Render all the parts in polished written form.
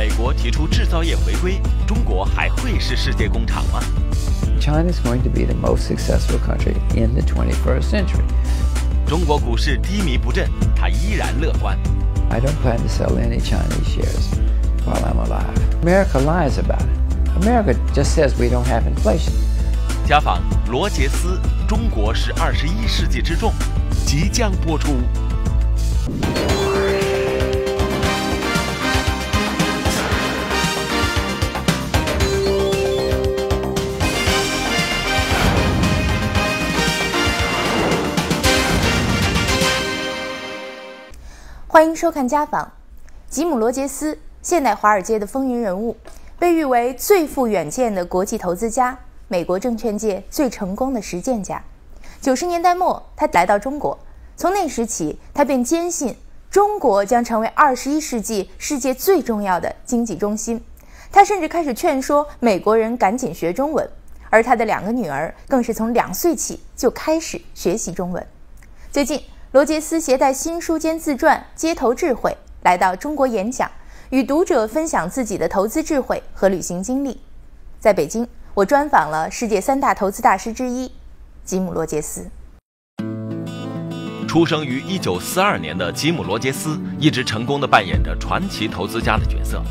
美国提出制造业回归，中国还会是世界工厂吗？ China is going to be the most successful country in the 21st century. 中国股市低迷不振，他依然乐观。 I don't plan to sell any Chinese shares while I'm alive. America lies about it. America just says we don't have inflation. 家访罗杰斯，中国是21世纪之重，即将播出。欢迎收看家访。吉姆·罗杰斯，现代华尔街的风云人物，被誉为最富远见的国际投资家，美国证券界最成功的实践家。90年代末，他来到中国，从那时起，他便坚信中国将成为21世纪世界最重要的经济中心。他甚至开始劝说美国人赶紧学中文，而他的2个女儿更是从2岁起就开始学习中文。最近，罗杰斯携带新书兼自传《街头智慧》来到中国演讲，与读者分享自己的投资智慧和旅行经历。在北京，我专访了世界3大投资大师之一吉姆·罗杰斯。出生于1942年的吉姆·罗杰斯一直成功地扮演着传奇投资家的角色。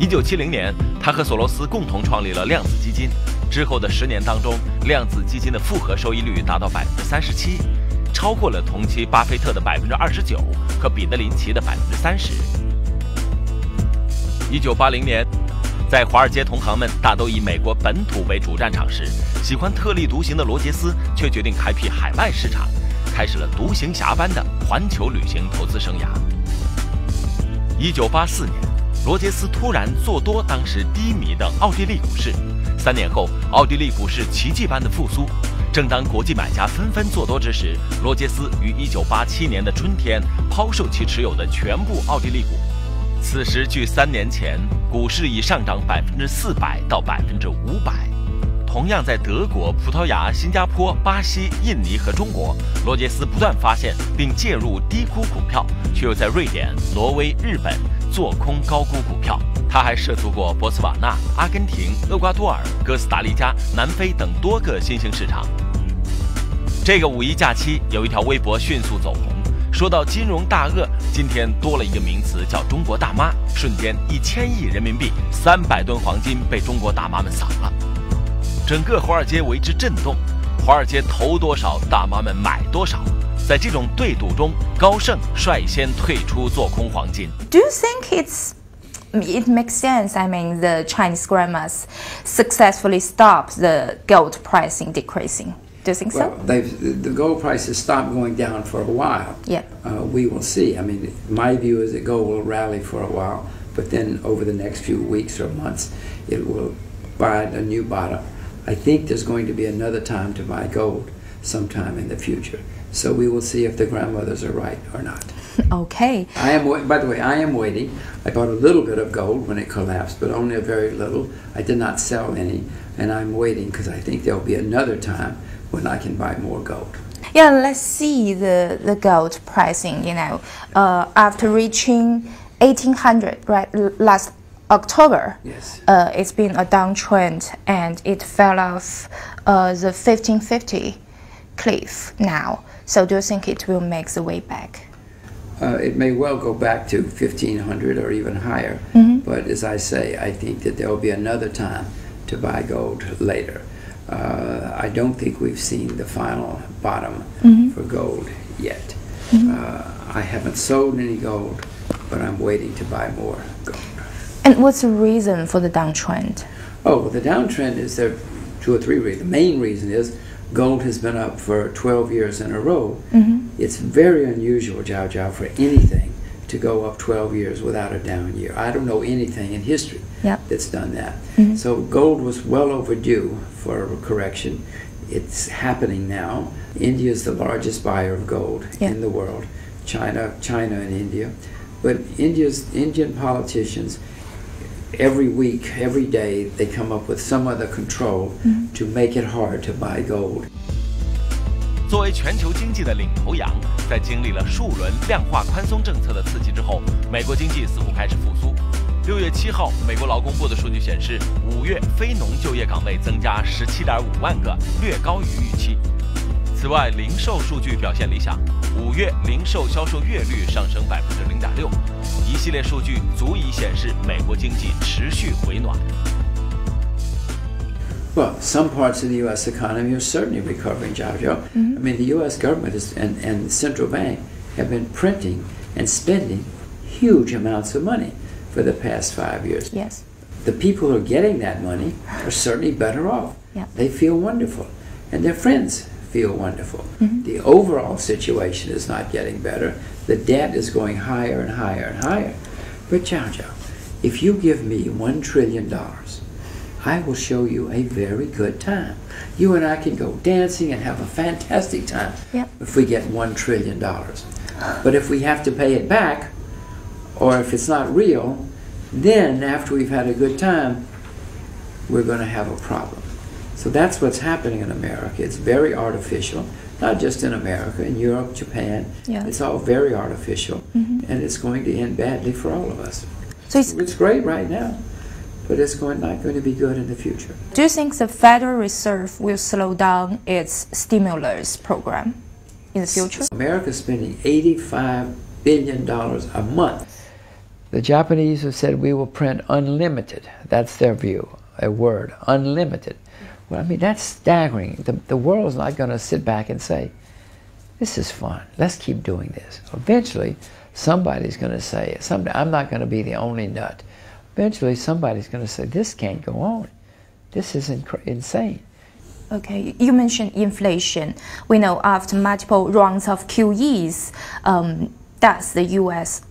1970年，他和索罗斯共同创立了量子基金，之后的10年当中，量子基金的复合收益率达到37%。超过了同期巴菲特的29%和彼得林奇的30%。1980年，在华尔街同行们大都以美国本土为主战场时，喜欢特立独行的罗杰斯却决定开辟海外市场，开始了独行侠般的环球旅行投资生涯。1984年，罗杰斯突然做多当时低迷的奥地利股市，3年后，奥地利股市奇迹般的复苏。正当国际买家纷纷做多之时，罗杰斯于1987年的春天抛售其持有的全部奥地利股。此时距3年前，股市已上涨400%到500%。同样在德国、葡萄牙、新加坡、巴西、印尼和中国，罗杰斯不断发现并介入低估股票，却又在瑞典、挪威、日本做空高估股票。他还涉足过博茨瓦纳、阿根廷、厄瓜多尔、哥斯达黎加、南非等多个新兴市场。这个5一假期，有一条微博迅速走红，说到金融大鳄，今天多了一个名词叫中国大妈，瞬间1000亿人民币、300吨黄金被中国大妈们扫了，整个华尔街为之震动。华尔街投多少，大妈们买多少。在这种对赌中，高盛率先退出做空黄金。 Do you think it makes sense? I mean, the Chinese grandmas successfully stopped the gold pricing decreasing. Do you think so? Well, the gold prices stopped going down for a while. Yeah. We will see. I mean, my view is that gold will rally for a while, but then over the next few weeks or months, it will find a new bottom. I think there's going to be another time to buy gold sometime in the future. So we will see if the grandmothers are right or not. Okay. By the way, I am waiting. I bought a little bit of gold when it collapsed, but only a very little. I did not sell any, and I'm waiting because I think there'll be another time when I can buy more gold. Yeah, let's see the gold pricing, after reaching 1800, right, last October. Yes. It's been a downtrend and it fell off the 1550 cliff now. So do you think it will make the way back? It may well go back to 1500 or even higher, but as I say, I think that there will be another time to buy gold later. I don't think we've seen the final bottom for gold yet. I haven't sold any gold, but I'm waiting to buy more gold. And what's the reason for the downtrend? Oh, the downtrend is there are 2 or 3 reasons. The main reason is gold has been up for 12 years in a row. It's very unusual, Zhao, for anything to go up 12 years without a down year. I don't know anything in history that's done that. So gold was well overdue for a correction. It's happening now. India is the largest buyer of gold in the world. China and India. But Indian politicians, every week, every day, they come up with some other control to make it hard to buy gold. 作为全球经济的领头羊，在经历了数轮量化宽松政策的刺激之后，美国经济似乎开始复苏。6月7号，美国劳工部的数据显示，5月非农就业岗位增加17.5万个，略高于预期。此外，零售数据表现理想，5月零售销售月率上升0.6%，一系列数据足以显示美国经济持续回暖。Well, some parts of the U.S. economy are certainly recovering, Jojo. I mean, the U.S. government and the central bank have been printing and spending huge amounts of money for the past 5 years. Yes. The people who are getting that money are certainly better off. Yeah. They feel wonderful, and their friends feel wonderful. The overall situation is not getting better. The debt is going higher and higher and higher. But Jojo, if you give me $1 trillion, I will show you a very good time. You and I can go dancing and have a fantastic time if we get $1 trillion. But if we have to pay it back, or if it's not real, then after we've had a good time, we're going to have a problem. So that's what's happening in America. It's very artificial, not just in America, in Europe, Japan. Yeah. It's all very artificial, and it's going to end badly for all of us. So it's great right now, but it's not going to be good in the future. do you think the Federal Reserve will slow down its stimulus program in the future? America's spending $85 billion a month. The Japanese have said we will print unlimited. That's their view, a word, unlimited. Well, I mean, that's staggering. The world's not going to sit back and say, this is fun, let's keep doing this. Eventually, somebody's going to say, I'm not going to be the only nut. Eventually, somebody's going to say, this can't go on. This is insane. Okay, you mentioned inflation. We know after multiple rounds of QEs, does the U.S.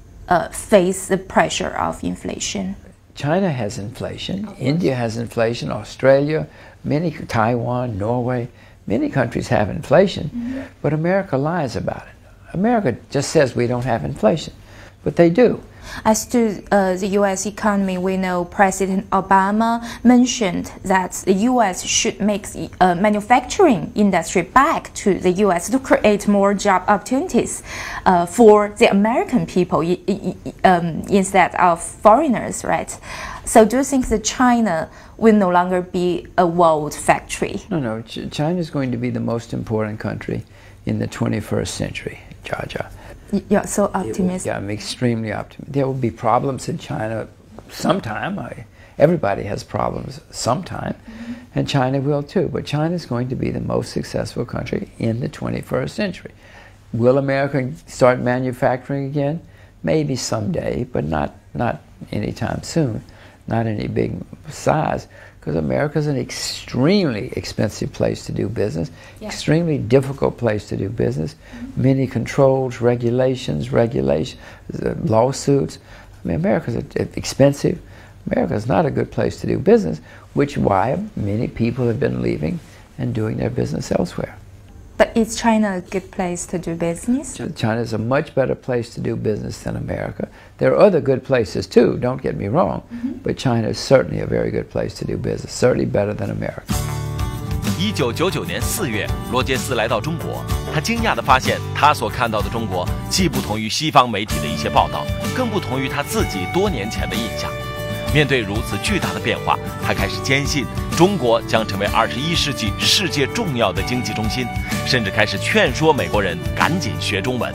Face the pressure of inflation? China has inflation, India has inflation, Australia, Taiwan, Norway, many countries have inflation, but America lies about it. America just says we don't have inflation, but they do. As to the U.S. economy, we know President Obama mentioned that the U.S. should make the manufacturing industry back to the U.S. to create more job opportunities for the American people instead of foreigners, right? So do you think that China will no longer be a world factory? No, China is going to be the most important country in the 21st century, Jaja. You're so optimistic. Yeah, I'm extremely optimistic. There will be problems in China sometime. Everybody has problems sometime, and China will too. But China is going to be the most successful country in the 21st century. Will America start manufacturing again? Maybe someday, but not anytime soon. Not any big size, because America is an extremely expensive place to do business, extremely difficult place to do business, many controls, regulations, lawsuits. I mean, America is expensive. America is not a good place to do business, which is why many people have been leaving and doing their business elsewhere. But is China a good place to do business? China is a much better place to do business than America. There are other good places too, don't get me wrong, but China is certainly a very good place to do business, certainly better than America. 1999年4月，罗杰斯来到中国，他惊讶地发现，他所看到的中国既不同于西方媒体的一些报道，更不同于他自己多年前的印象。面对如此巨大的变化，他开始坚信中国将成为21世纪世界重要的经济中心，甚至开始劝说美国人赶紧学中文。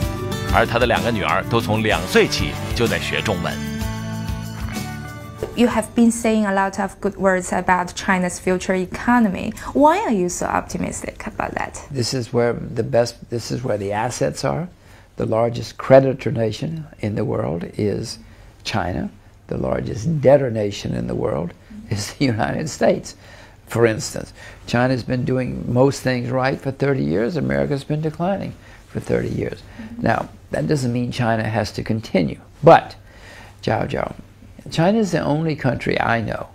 而他的2个女儿都从2岁起就在学中文。You have been saying a lot of good words about China's future economy. Why are you so optimistic about that? This is where the assets are. The largest creditor nation in the world is China. The largest debtor nation in the world is the United States. For instance, China's been doing most things right for 30 years. America's been declining for 30 years. Now, that doesn't mean China has to continue. But, China is the only country I know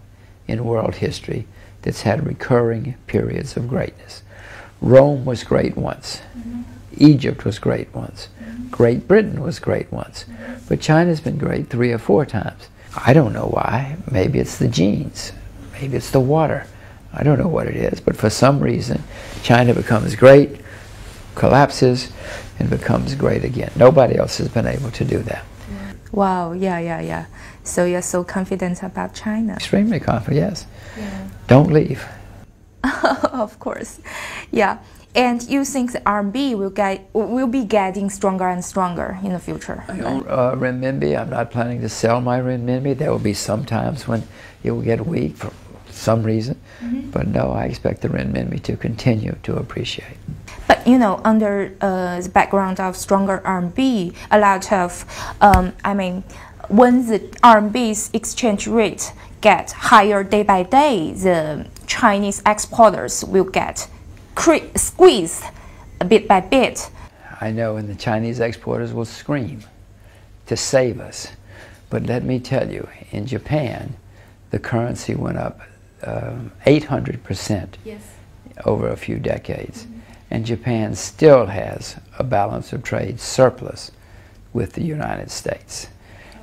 in world history that's had recurring periods of greatness. Rome was great once. Egypt was great once. Great Britain was great once. But China's been great 3 or 4 times. I don't know why. Maybe it's the genes. Maybe it's the water. I don't know what it is. But for some reason, China becomes great, collapses, and becomes great again. Nobody else has been able to do that. Wow, yeah. So you're so confident about China? Extremely confident, yes. Yeah. Don't leave. Of course, yeah. And you think the RMB will be getting stronger and stronger in the future? I own renminbi. I'm not planning to sell my renminbi. There will be some times when it will get weak for some reason, but no, I expect the renminbi to continue to appreciate. But you know, under the background of stronger RMB, a lot of, when the RMB's exchange rate gets higher day by day, the Chinese exporters will get squeezed bit by bit. I know, and the Chinese exporters will scream to save us. But let me tell you, in Japan, the currency went up 800% over a few decades. And Japan still has a balance of trade surplus with the United States.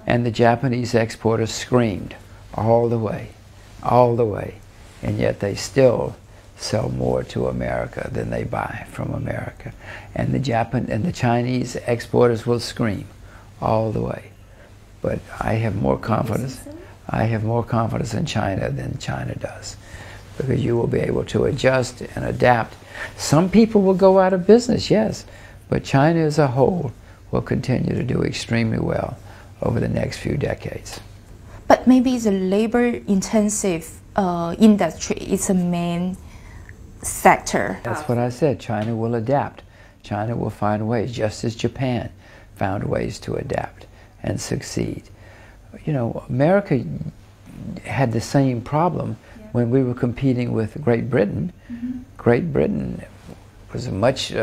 And the Japanese exporters screamed all the way, and yet they still sell more to America than they buy from America. And the Chinese exporters will scream all the way. But I have more confidence. I have more confidence in China than China does, because you will be able to adjust and adapt. Some people will go out of business, yes, but China as a whole will continue to do extremely well over the next few decades. But maybe the labor-intensive industry is a main sector. That's what I said. China will adapt. China will find ways, just as Japan found ways to adapt and succeed. You know, America had the same problem when we were competing with Great Britain. Great Britain was much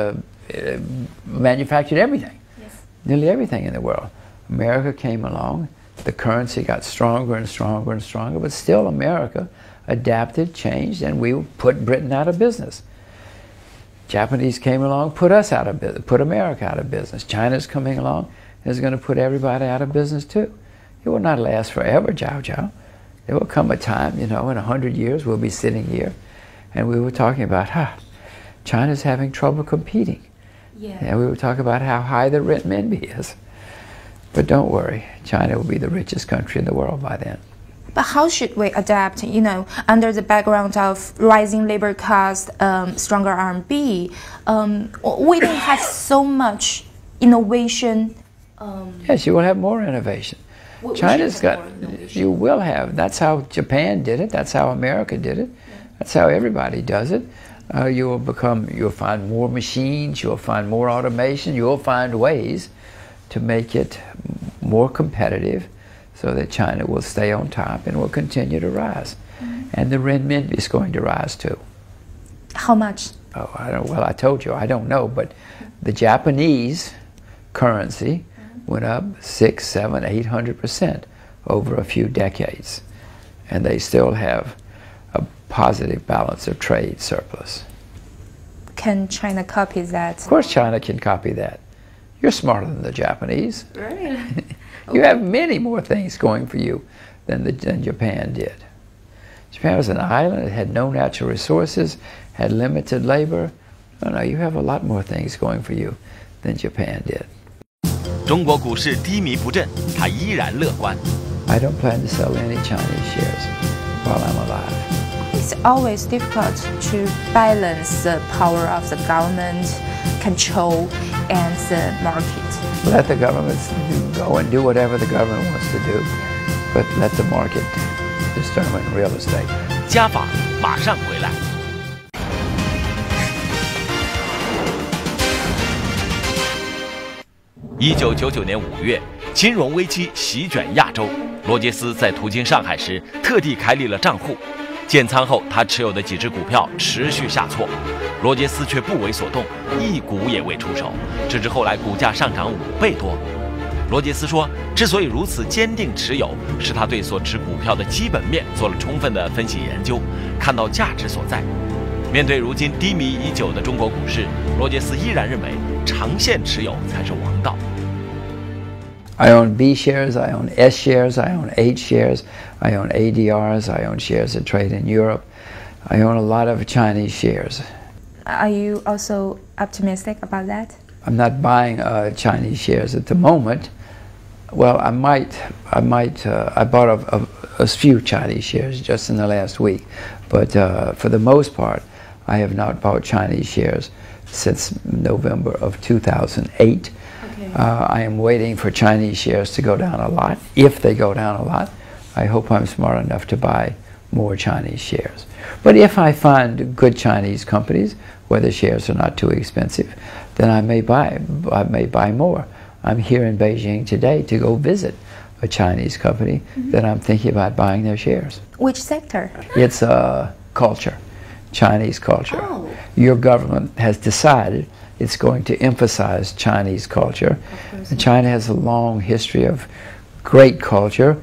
manufactured everything, nearly everything in the world. America came along, the currency got stronger and stronger and stronger, but still America adapted, changed, and we put Britain out of business. Japanese came along, put us out of business, put America out of business. China's coming along, is going to put everybody out of business too. It will not last forever, Zhao. There will come a time, you know, in 100 years we'll be sitting here and we were talking about, China's having trouble competing. And we were talking about how high the renminbi is. But don't worry, China will be the richest country in the world by then. But how should we adapt, you know, under the background of rising labor cost, stronger RMB? We don't have so much innovation. Yes, you will have more innovation. China's got, you will have. That's how Japan did it. That's how America did it. That's how everybody does it. You'll find more machines. You'll find more automation. You'll find ways to make it more competitive, so that China will stay on top and will continue to rise. And the renminbi is going to rise too. How much? Oh, I don't. Well, I told you, I don't know, but the Japanese currency went up 600, 700, 800% over a few decades, and they still have a positive balance of trade surplus. Can China copy that? Of course, China can copy that. You're smarter than the Japanese. Really? You have many more things going for you than Japan did. Japan was an island. It had no natural resources, had limited labor. No, you have a lot more things going for you than Japan did. 中国股市低迷不振，他依然乐观。 I don't plan to sell any Chinese shares while I'm alive. It's always difficult to balance the power of the government control and the market. Let the governments go and do whatever the government wants to do, but let the market determine real estate. 加法马上回来。1999年5月，金融危机席卷亚洲。罗杰斯在途经上海时，特地开立了账户。建仓后，他持有的几只股票持续下挫，罗杰斯却不为所动，一股也未出手，直至后来股价上涨5倍多。罗杰斯说，之所以如此坚定持有，是他对所持股票的基本面做了充分的分析研究，看到价值所在。面对如今低迷已久的中国股市，罗杰斯依然认为长线持有才是王道。 I own B shares, I own S shares, I own H shares, I own ADRs, I own shares that trade in Europe. I own a lot of Chinese shares. Are you also optimistic about that? I'm not buying Chinese shares at the moment. Well, I bought a few Chinese shares just in the last week, but for the most part, I have not bought Chinese shares since November of 2008. Okay. I am waiting for Chinese shares to go down a lot. If they go down a lot, I hope I'm smart enough to buy more Chinese shares. But if I find good Chinese companies where the shares are not too expensive, then I may buy more. I'm here in Beijing today to go visit a Chinese company that I'm thinking about buying their shares. Which sector? It's culture, Chinese culture. Oh. Your government has decided it's going to emphasize Chinese culture. And China has a long history of great culture.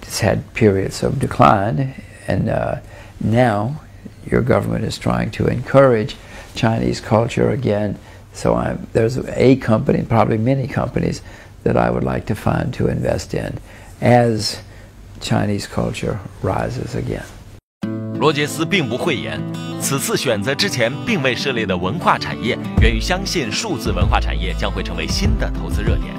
It's had periods of decline, and now your government is trying to encourage Chinese culture again. So there's a company, probably many companies, that I would like to find to invest in as Chinese culture rises again. 罗杰斯并不讳言，此次选择之前并未涉猎的文化产业，源于相信数字文化产业将会成为新的投资热点。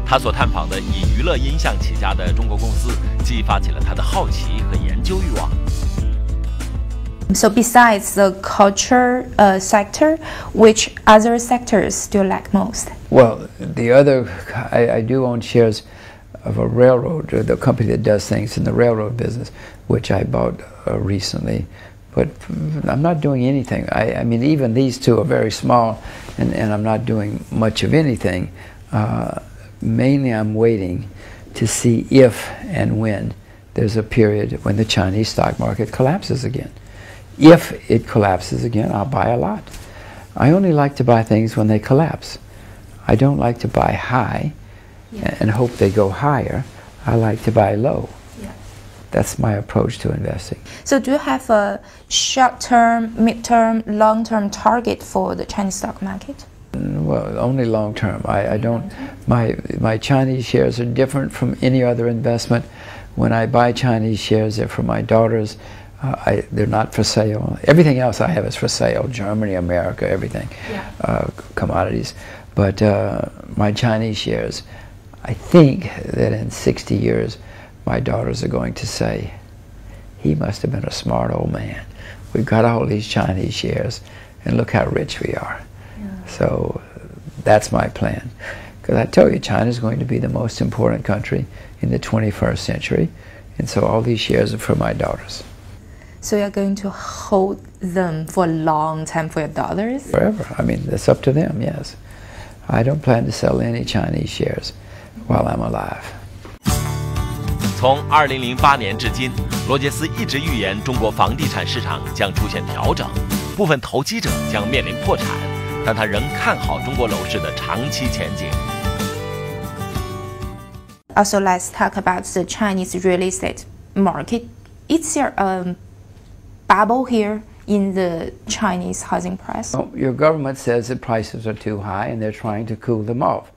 他所探访的以娱乐音像起家的中国公司，激发起了他的好奇和研究欲望。So besides the culture sector, which other sectors do you like most? Well, the other, I do own shares of a railroad, the company that does things in the railroad business, which I bought recently. But I'm not doing anything. I mean, even these two are very small, and I'm not doing much of anything. Mainly I'm waiting to see if and when there's a period when the Chinese stock market collapses again. If it collapses again, I'll buy a lot. I only like to buy things when they collapse. I don't like to buy high and hope they go higher. I like to buy low. Yeah. That's my approach to investing. So do you have a short-term, mid-term, long-term target for the Chinese stock market? Well, only long-term. I don't. My Chinese shares are different from any other investment. When I buy Chinese shares, they're for my daughters. They're not for sale. Everything else I have is for sale. Germany, America, everything, commodities. But my Chinese shares, I think that in 60 years, my daughters are going to say, he must have been a smart old man. We've got all these Chinese shares, and look how rich we are. Yeah. So that's my plan. Because I tell you, China is going to be the most important country in the 21st century. And so all these shares are for my daughters. So you're going to hold them for a long time for your daughters? Forever. I mean, that's up to them, yes. I don't plan to sell any Chinese shares while I'm alive. 从2008年至今，罗杰斯一直预言中国房地产市场将出现调整，部分投机者将面临破产，但他仍看好中国楼市的长期前景。Also, let's talk about the Chinese real estate market. Is there a bubble here in the Chinese housing price? Well, your government says that prices are too high and they're trying to cool them off.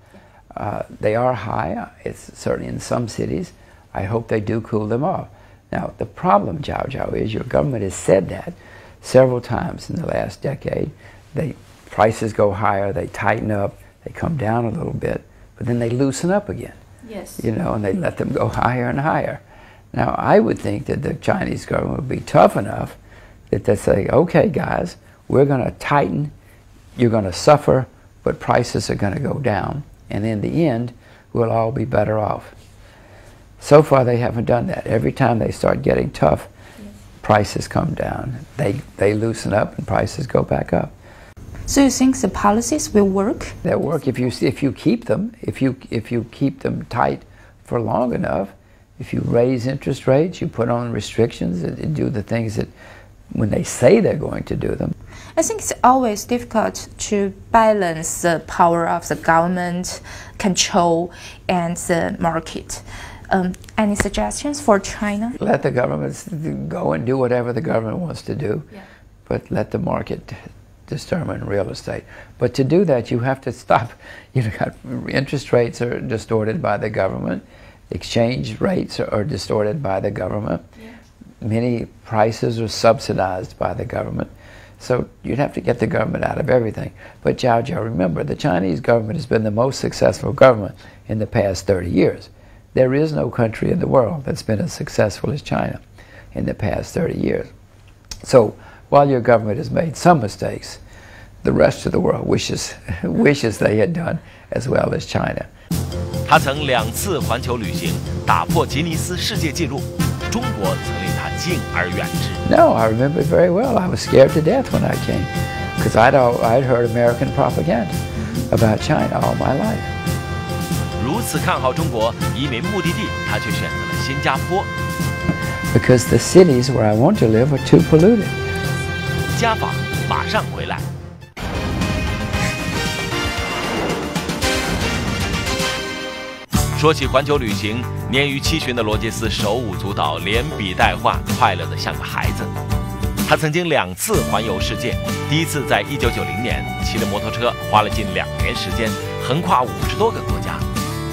They are high. It's certainly in some cities. I hope they do cool them off. Now, the problem, Zhao, is your government has said that several times in the last decade. Prices go higher, they tighten up, they come down a little bit, but then they loosen up again. Yes. You know, and they let them go higher and higher. Now, I would think that the Chinese government would be tough enough that they say, okay, guys, we're going to tighten, you're going to suffer, but prices are going to go down. And in the end, we'll all be better off. So far, they haven't done that. Every time they start getting tough, prices come down. They loosen up and prices go back up. So you think the policies will work? They'll work if you keep them. If you keep them tight for long enough. If you raise interest rates, you put on restrictions and do the things that when they say they're going to do them. I think it's always difficult to balance the power of the government control and the market. Any suggestions for China? Let the governments go and do whatever the government wants to do, but let the market determine real estate. But to do that, you have to stop. Interest rates are distorted by the government. Exchange rates are distorted by the government. Many prices are subsidized by the government. So you'd have to get the government out of everything. But Zhao Zhao, remember, the Chinese government has been the most successful government in the past 30 years. There is no country in the world that's been as successful as China in the past 30 years. So while your government has made some mistakes, the rest of the world wishes they had done as well as China. 他曾2次环球旅行，打破吉尼斯世界纪录。中国曾令他敬而远之。No, I remember it very well. I was scared to death when I came, because I'd heard American propaganda about China all my life. 如此看好中国移民目的地，他却选择了新加坡。Because the cities where I want to live are too polluted. 家访马上回来。说起环球旅行，年逾70的罗杰斯手舞足蹈，连笔带画，快乐得像个孩子。他曾经2次环游世界，第一次在1990年骑着摩托车，花了近2年时间，横跨50多个国家；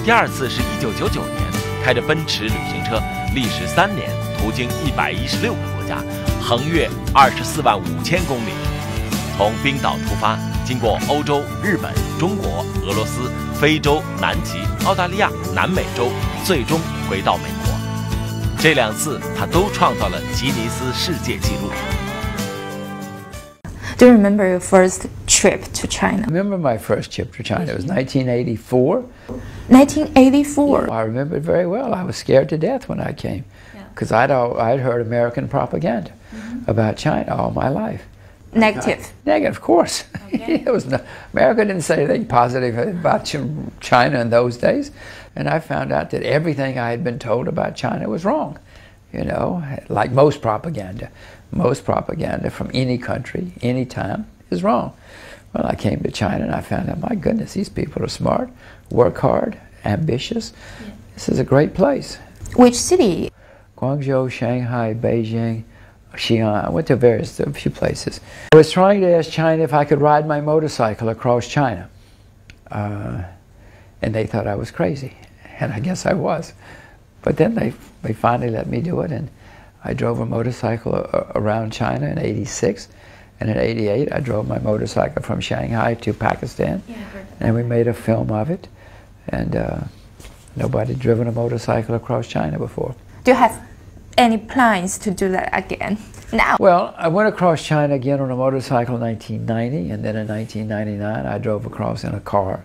第2次是1999年，开着奔驰旅行车，历时3年，途经116个国家，横越24万5千公里。从冰岛出发，经过欧洲、日本、中国、俄罗斯、非洲、南极、澳大利亚、南美洲，最终回到美国。这2次他都创造了吉尼斯世界纪录。Do you remember your first trip to China? I remember my first trip to China. It was 1984. 1984. I remember it very well. I was scared to death when I came, because I'd heard American propaganda about China all my life. Negative. Negative, of course. Okay. America didn't say anything positive about China in those days. And I found out that everything I had been told about China was wrong. You know, like most propaganda from any country, any time, is wrong. Well, I came to China and I found out, my goodness, these people are smart, work hard, ambitious. Yeah. This is a great place. Which city? Guangzhou, Shanghai, Beijing, Xi'an. I went to a few places. I was trying to ask China if I could ride my motorcycle across China. And they thought I was crazy. And I guess I was. But then they finally let me do it. And I drove a motorcycle around China in '86. And in '88, I drove my motorcycle from Shanghai to Pakistan. Yeah, and we made a film of it. And nobody had driven a motorcycle across China before. Do you have any plans to do that again now? Well, I went across China again on a motorcycle in 1990, and then in 1999 I drove across in a car.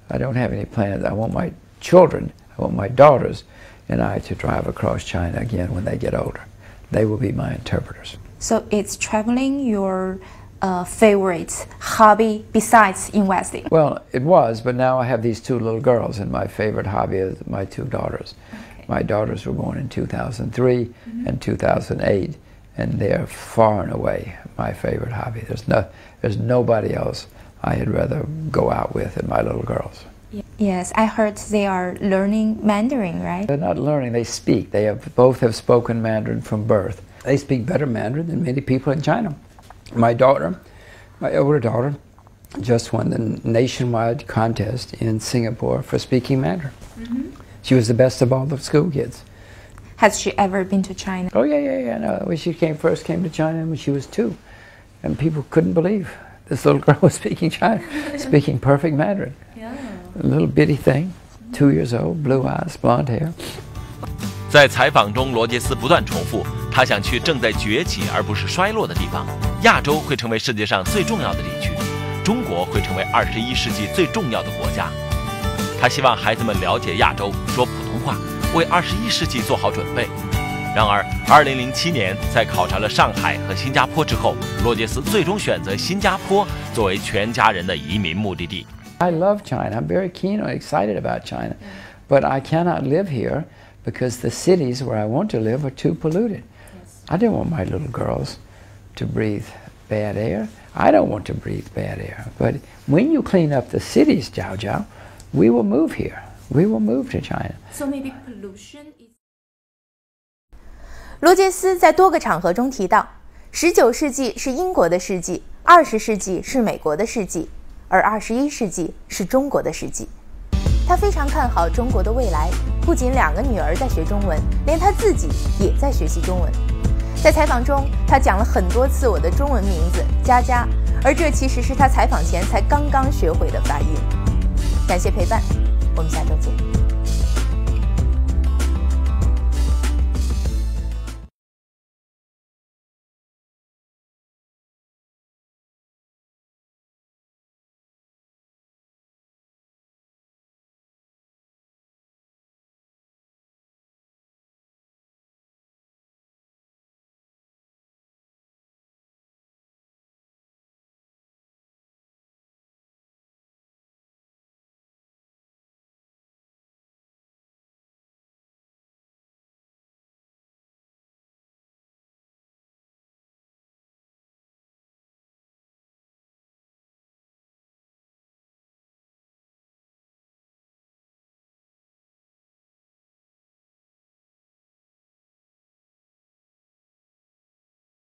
I don't have any plans. I want my children, I want my daughters and I to drive across China again when they get older. They will be my interpreters. So is traveling your favorite hobby besides investing? Well, it was, but now I have these 2 little girls, and my favorite hobby is my 2 daughters. Okay. My daughters were born in 2003 and 2008, and they're far and away my favorite hobby. There's nobody else I'd rather go out with than my little girls. Yes, I heard they are learning Mandarin, right? They're not learning, they speak. They both have spoken Mandarin from birth. They speak better Mandarin than many people in China. My daughter, my older daughter, just won the nationwide contest in Singapore for speaking Mandarin. Mm-hmm. She was the best of all the school kids. Has she ever been to China? Oh, yeah. No, when she first came to China when she was 2. And people couldn't believe this little girl was speaking speaking perfect Mandarin. Yeah. A little bitty thing, 2 years old, blue eyes, blonde hair. 在采访中，罗杰斯不断重复，他想去正在崛起而不是衰落的地方。亚洲会成为世界上最重要的地区，中国会成为21世纪最重要的国家。他希望孩子们了解亚洲，说普通话，为21世纪做好准备。然而，2007年在考察了上海和新加坡之后，罗杰斯最终选择新加坡作为全家人的移民目的地。I love China. I'm very keen and excited about China, but I cannot live here because the cities where I want to live are too polluted. I don't want my little girls to breathe bad air. I don't want to breathe bad air. But when you clean up the cities, Zhao Zhao, we will move here. We will move to China. So maybe pollution is... 罗杰斯在多个场合中提到，19世纪是英国的世纪，20世纪是美国的世纪，而21世纪是中国的世纪。他非常看好中国的未来，不仅2个女儿在学中文，连他自己也在学习中文。在采访中，他讲了很多次我的中文名字佳佳，而这其实是他采访前才刚刚学会的发音。感谢陪伴，我们下周见。